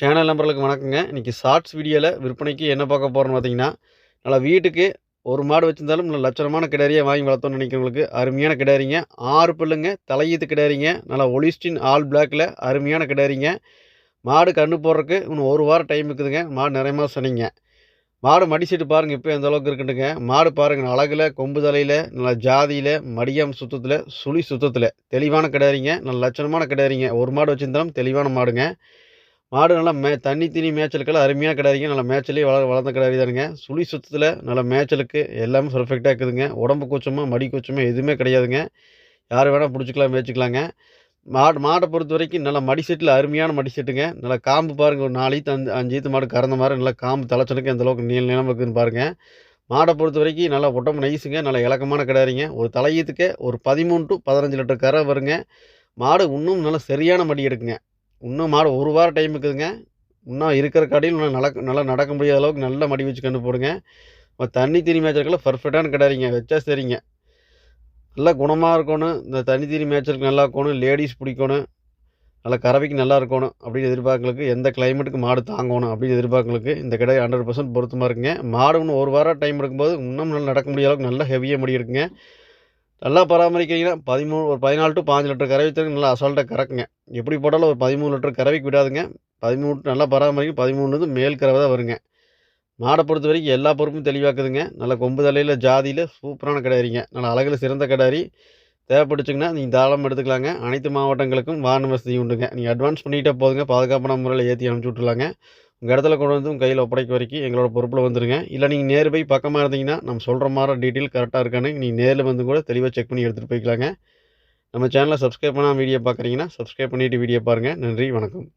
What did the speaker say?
Channel நம்பர்களுக்கு வணக்கங்க. இன்றைக்கி shorts வீடியோவில் விற்பனைக்கு என்ன பார்க்க போகிறோன்னு பார்த்தீங்கன்னா, நல்லா வீட்டுக்கு ஒரு மாடு வச்சுருந்தாலும் நல்ல லட்சணமான கிடாரியாக வாங்கி வளர்த்தோன்னு நினைக்கிறவங்களுக்கு அருமையான கிடாரிங்க. 6 பல்லுங்க, தலையீத்து கிடாரிங்க. நல்லா ஒலிஸ்டின் ஆல் பிளாக்கில் அருமையான கிடாரிங்க. மாடு கன்று போடுறதுக்கு இன்னும் ஒரு வாரம் டைம் இருக்குதுங்க. மாடு நிறைய மாதம் சொன்னீங்க. மாடு மடி சீட்டு பாருங்கள் இப்போ எந்த அளவுக்கு இருக்குண்டுங்க. மாடு பாருங்கள் அழகில், கொம்பு தலையில், நல்லா ஜாதியில், மடியாம் சுத்தத்தில், சுழி சுத்தத்தில் தெளிவான கிடாரிங்க. நல்ல லட்சணமான கிடாரிங்க. ஒரு மாடு வச்சுருந்தாலும் தெளிவான மாடுங்க. மாடு நல்லா தண்ணி தீனி மேய்ச்சலுக்கெல்லாம் அருமையான கிடாரிங்க. நல்லா மேய்ச்சலே வளர்ந்த கிடாரி தானுங்க. சுழி சுத்தத்தில் நல்லா மேய்ச்சலுக்கு எல்லாமே பர்ஃபெக்டாக இருக்குதுங்க. உடம்பு கூச்சமாக மடி கூச்சமாக எதுவுமே கிடையாதுங்க. யார் வேணால் பிடிச்சிக்கலாம் மேய்ச்சிக்கலாங்க. மாடை பொறுத்த வரைக்கும் நல்லா மடி செட்டில் அருமையான மடி செட்டுங்க. நல்லா காம்பு பாருங்கள், ஒரு 4 ஈத்து 5 ஈத்து மாடு கறந்த மாதிரி நல்லா காம்பு தலைச்சலுக்கு எந்தளவுக்கு நீளம் இருக்குதுன்னு பாருங்கள். மாடை பொறுத்த வரைக்கும் நல்லா உடம்பு நைஸுங்க. நல்லா இலக்கமான கிடாரிங்க. ஒரு தலையீத்துக்கு ஒரு 13 to 15 லிட்டர் கரை வருங்க. மாடு இன்னும் நல்லா சரியான மடி எடுக்குங்க. இன்னும் மாடு ஒரு வாரம் டைம் இருக்குதுங்க. இன்னும் இருக்கிற கடையில் நல்லா நடக்க முடியாத அளவுக்கு நல்ல மடி வச்சு கன்று போடுங்க. தண்ணி தீனி மேய்ச்சலுக்கெல்லாம் பர்ஃபெக்டான கிடாரிங்க. வச்சா சரிங்க. நல்லா குணமாக இருக்கணும். இந்த தண்ணி தீனி மேய்ச்சலுக்கு நல்லா இருக்கணும். லேடிஸ் பிடிக்கணும். நல்லா கறவைக்கு நல்லா இருக்கணும் அப்படின்னு எதிர்பார்க்கலுக்கு, எந்த கிளைமேட்டுக்கு மாடு தாங்கணும் அப்படின்னு எதிர்பார்க்கலுக்கு இந்த கிடாரி 100% பொருத்தமாக இருக்குங்க. மாடு இன்னும் ஒரு வாரம் டைம் இருக்கும்போது இன்னும் நல்லா நடக்க முடியாத அளவுக்கு நல்ல ஹெவியாக மடி இருக்குங்க. நல்லா பராமரிக்கிறீங்கன்னா 14 to 15 லிட்டர் கறவை தரங்க. நல்லா அசால்ட்டாக கறக்குங்க. எப்படி போட்டாலும் ஒரு 13 லிட்டர் கறவைக்கு விடாதுங்க. 13 நல்லா பராமரிக்கும். 13 மேல் கறவை தான் வருங்க. மாடை பொறுத்த வரைக்கும் எல்லா பொறுப்பும் தெளிவாக்குதுங்க. நல்லா கொம்பு தலையில் ஜாதியில் சூப்பரான கிடாரிங்க. நல்லா அழகில் சிறந்த கிடாரி. தேவைப்பட்டுச்சுங்கன்னா நீங்கள் தாராளமாக எடுத்துக்கலாங்க. அனைத்து மாவட்டங்களுக்கும் வாகன வசதி உண்டுங்க. நீங்கள் அட்வான்ஸ் பண்ணிக்கிட்டே போதுங்க. பாதுகாப்பான முறையில் ஏற்றி அனுப்பிச்சி விட்டுலாங்க. உங்கள் இடத்துல கொண்டு வந்து உங்கள் கையில் ஒப்படைக்க வரைக்கும் எங்களோட பொறுப்பில் வந்துடுங்க. இல்லை நீங்கள் நேர் போய் பக்கமாக இருந்தீங்கன்னா நம்ம சொல்கிற மாதிரி டீட்டெயில் கரெக்டாக இருக்கான்னு நீங்கள் நேரில் வந்து கூட தெளிவாக செக் பண்ணி எடுத்துகிட்டு போய்க்கலாங்க. நம்ம சேனலை சப்ஸ்கிரைப் பண்ணாமல் வீடியோ பார்க்குறீங்கன்னா சப்ஸ்கிரைப் பண்ணிவிட்டு வீடியோ பாருங்கள். நன்றி, வணக்கம்.